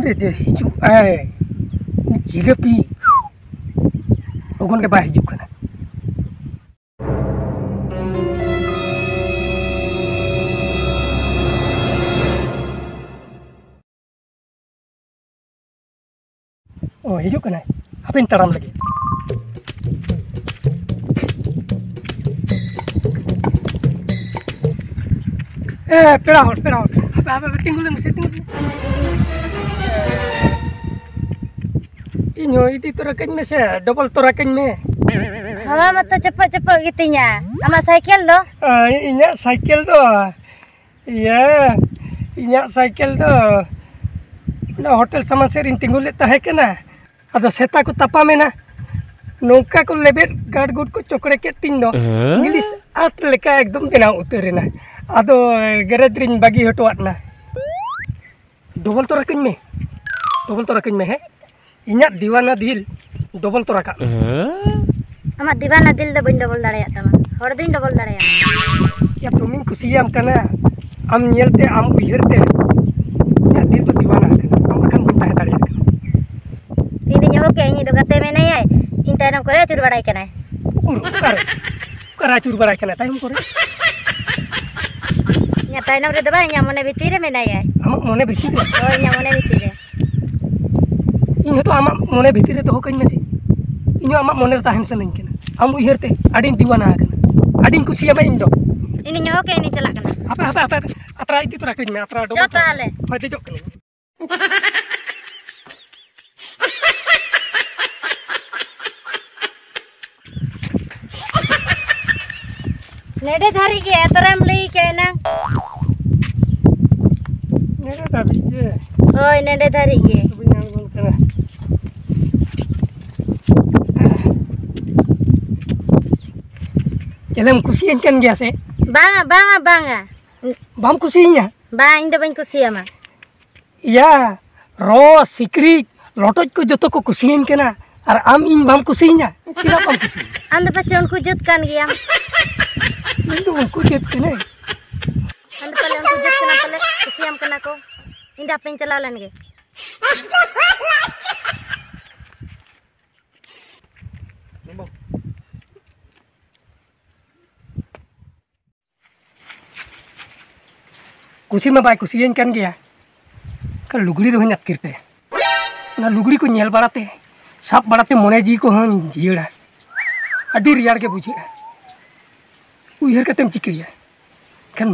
रे हिजू आए जिलेपी ओगन के बाय हिजू कना ओ हिजू कना हापिन ताराम लगे पेड़ा हट tinggalin mesti tinggalin inyo itu turakan me se double turakan me hama mata cepat-cepat gitunya sama cycle do inya cycle do iya inya cycle do na hotel sama serin tinggulit tahe kana ado seta ko tapa mena nongka ko lebet guard good ko chokre ke ting do english at leka ekdom bena uterina ado geredrin bagi hotuat na double torakan me he inya diwana dil double toraka amat diwana dil do bain double dare tama hor din double dare ya tumin kusiyam kana am nyelte am uirte inya dil to diwana am akan bunta he dare ini nyawa ke ini do gate mena ya intanam kore cur badai kana kara cur badai kana taim kore nyata ina udah daba nya mone bitire mena ya amak mone bitire oh nya mone bitire ini to amak mone bitire to hokain mesi ini amak mone tahan seneng kena am uirte adin diwana kana adin kusiyam indo ini nyawa ke ini celak kana apa atra itu turakin me atra do jota ale mate jok kana nede dhari ge ataram lei ke na nede dhari ge oi nede dhari ge jalan kusian kan gya se banga bam kusinya bang indo bain kusiya ma iya ro sikri lotoj ko joto ko kusian kana ar am in bam kusinya kira bam kusi anda pace unku jut kan gya indo unku jut kana anda pale unku jut kana pale kusiyam kana ko inda pen chalalan ge kusi ma bai kusian kan gya ka lugli ro nyat kirte na lugli ko nyel barate sap barate mone ji ko han jiira adi riyar ke bujhe uihar katem chikriya kan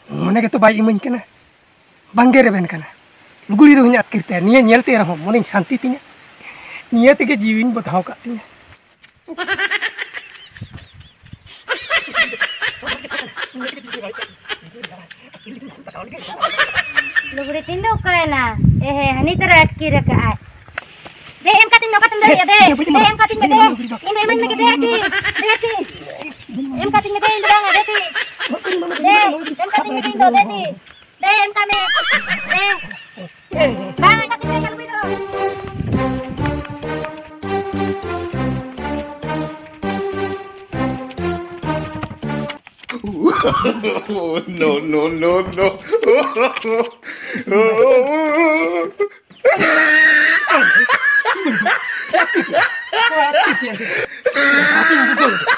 mone ke to bai iman kana bangere ben kana lugli ro nyat kirte niya nyelte raho mone shanti tinya niya tege jiwin badhaw ka tinya lugri tindo kaena hani tera atki raka ai de em katin nokat ndar ya de em katin me de in eman me ke de ti em katin me de indra nga de ti de em katin me indo de ti de em kame de bang katin me kalbi do no